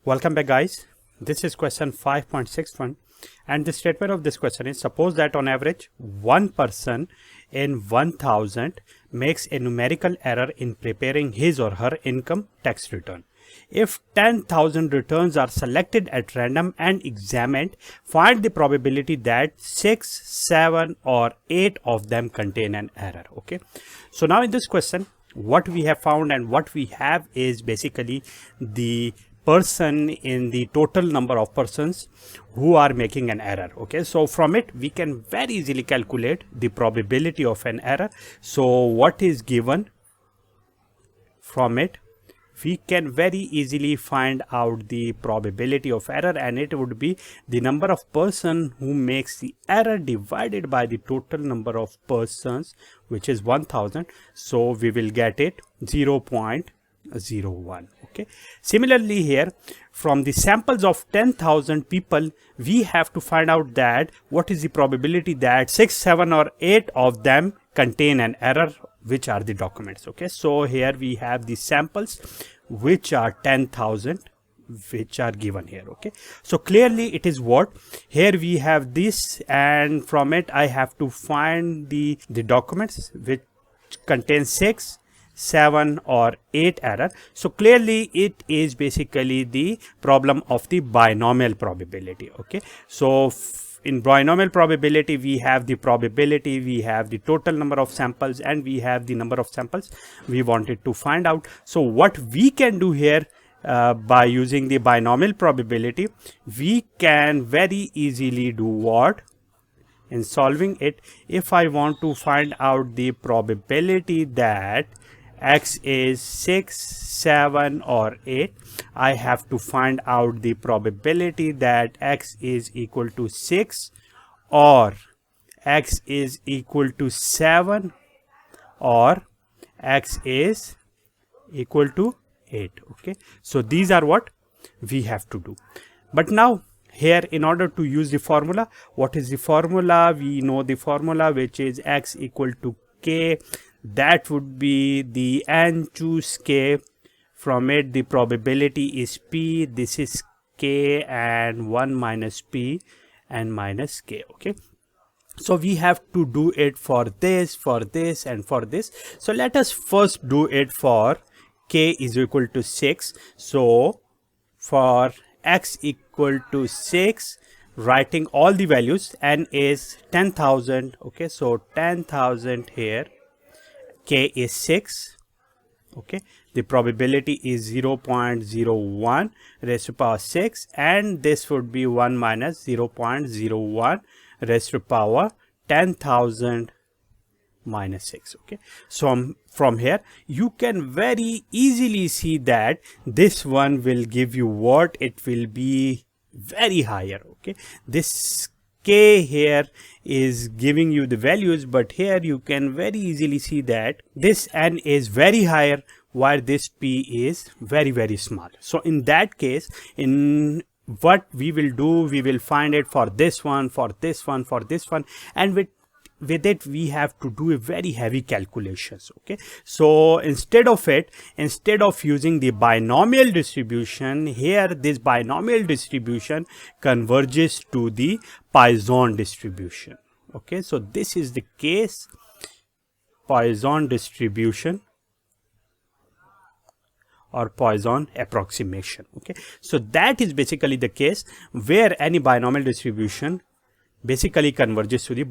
Welcome back, guys. This is question 5.61 and the statement of this question is: suppose that on average one person in 1000 makes a numerical error in preparing his or her income tax return. If 10,000 returns are selected at random and examined, find the probability that 6, 7 or 8 of them contain an error. Okay, so now in this question what we have found and what we have is basically the person in the total number of persons who are making an error. Okay, so from it we can very easily calculate the probability of an error. So what is given from it, we can very easily find out the probability of error, and it would be the number of person who makes the error divided by the total number of persons, which is 1000. So we will get it 0.01. Okay, similarly here from the samples of 10,000 people we have to find out that what is the probability that 6, 7 or 8 of them contain an error, which are the documents. Okay, so here we have the samples which are 10,000 which are given here. Okay, so clearly it is what here we have this, and from it I have to find the documents which contain 6, 7 or 8 error. So clearly it is basically the problem of the binomial probability. Okay, so in binomial probability we have the probability, we have the total number of samples, and we have the number of samples we wanted to find out. So what we can do here by using the binomial probability, we can very easily do what? In solving it, if I want to find out the probability that x is 6, 7 or 8, I have to find out the probability that x is equal to 6 or x is equal to 7 or x is equal to 8. Okay, so these are what we have to do. But now here, in order to use the formula, what is the formula? We know the formula, which is x equal to k. That would be the n choose k. From it the probability is p, this is k, and 1 minus p and minus k. Okay, so we have to do it for this, and for this. So let us first do it for k is equal to 6. So for x equal to 6, writing all the values, n is 10,000. Okay, so 10,000 here, k is 6. Okay, the probability is 0.01 raised to power 6, and this would be 1 minus 0.01 raised to power 10,000 minus 6. Okay, so from here you can very easily see that this one will give you what? It will be very higher. Okay, this k here is giving you the values, but here you can very easily see that this n is very higher while this p is very small. So in that case, in what we will do, we will find it for this one, for this one, for this one, and with it we have to do a very heavy calculations. Okay, so instead of using the binomial distribution, here this binomial distribution converges to the Poisson distribution. Okay, so this is the case, Poisson distribution or Poisson approximation. Okay, so that is basically the case where any binomial distribution basically converges to the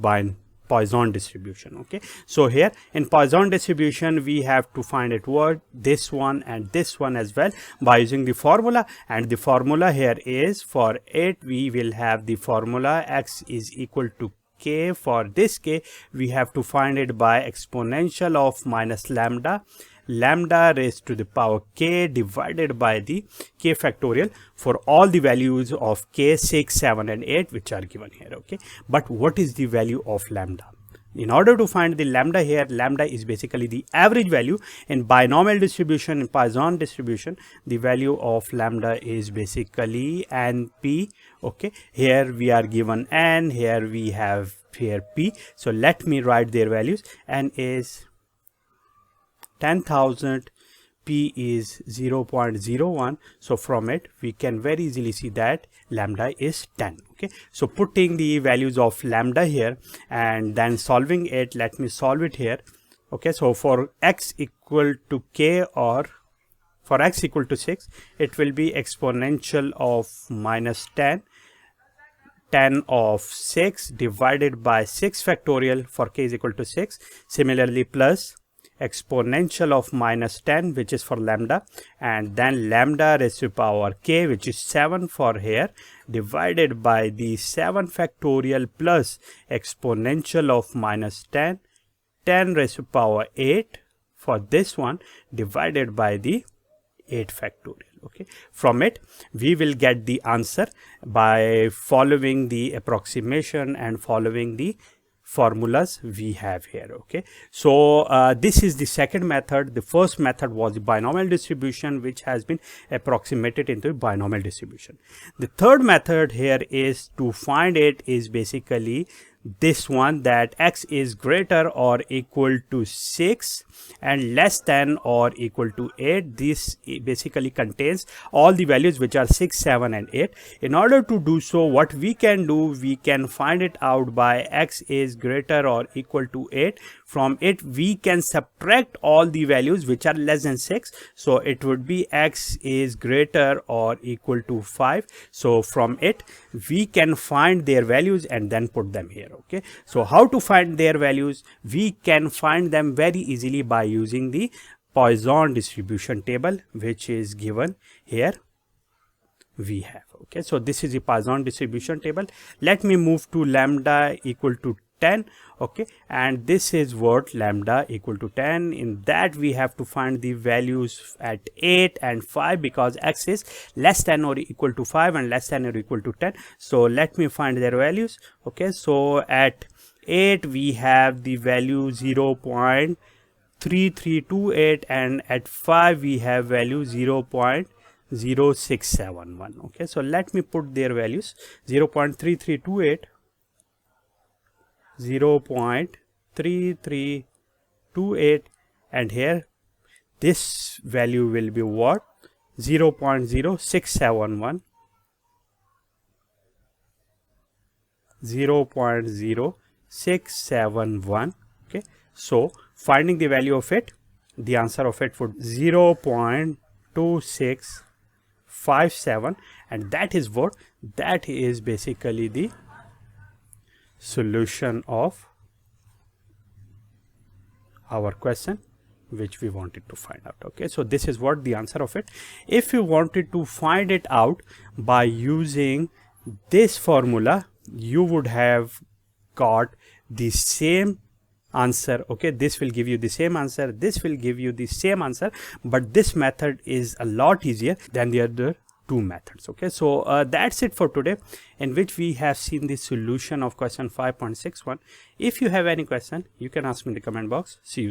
Poisson distribution. Okay, so here in Poisson distribution we have to find it what? This one and this one as well by using the formula, and the formula here is, for it we will have the formula x is equal to k. For this k we have to find it by exponential of minus lambda raised to the power k divided by the k factorial for all the values of k, 6, 7 and 8 which are given here. Okay, but what is the value of lambda? In order to find the lambda here, lambda is basically the average value. In binomial distribution, in Poisson distribution, the value of lambda is basically np. Okay, here we are given n, here we have here p. So let me write their values. N is 10,000, p is 0.01. So from it we can very easily see that lambda is 10. Okay, so putting the values of lambda here and then solving it, let me solve it here. Okay, so for x equal to k, or for x equal to 6, it will be exponential of minus 10 of 6 divided by 6 factorial for k is equal to 6. Similarly, plus exponential of minus 10, which is for lambda, and then lambda raised to power k, which is 7 for here, divided by the 7 factorial plus exponential of minus 10 raised to power 8 for this one, divided by the 8 factorial. Okay, from it we will get the answer by following the approximation and following the formulas we have here. Okay, so this is the second method. The first method was the binomial distribution, which has been approximated into a binomial distribution. The third method here is to find it is basically this one, that x is greater or equal to 6 and less than or equal to 8. This basically contains all the values which are 6, 7 and 8. In order to do so, what we can do, we can find it out by x is greater or equal to 8. From it we can subtract all the values which are less than 6. So it would be x is greater or equal to 5. So from it we can find their values and then put them here. Okay, so how to find their values? We can find them very easily by using the Poisson distribution table, which is given here we have. Okay, so this is the Poisson distribution table. Let me move to lambda equal to 10. Okay, and this is what lambda equal to 10. In that we have to find the values at 8 and 5, because x is less than or equal to 5 and less than or equal to 10. So let me find their values. Okay, so at 8 we have the value 0.3328 and at 5 we have value 0.0671. Okay, so let me put their values. 0.3328, 0.3328, and here this value will be what? 0.0671, 0.0671. Okay, so finding the value of it, the answer of it would 0.2657, and that is what? That is basically the solution of our question which we wanted to find out. Okay, so this is what the answer of it. If you wanted to find it out by using this formula, you would have got the same answer. Okay, this will give you the same answer, this will give you the same answer, but this method is a lot easier than the other two methods. Okay, so that's it for today, in which we have seen the solution of question 5.61. If you have any question, you can ask me in the comment box. See you.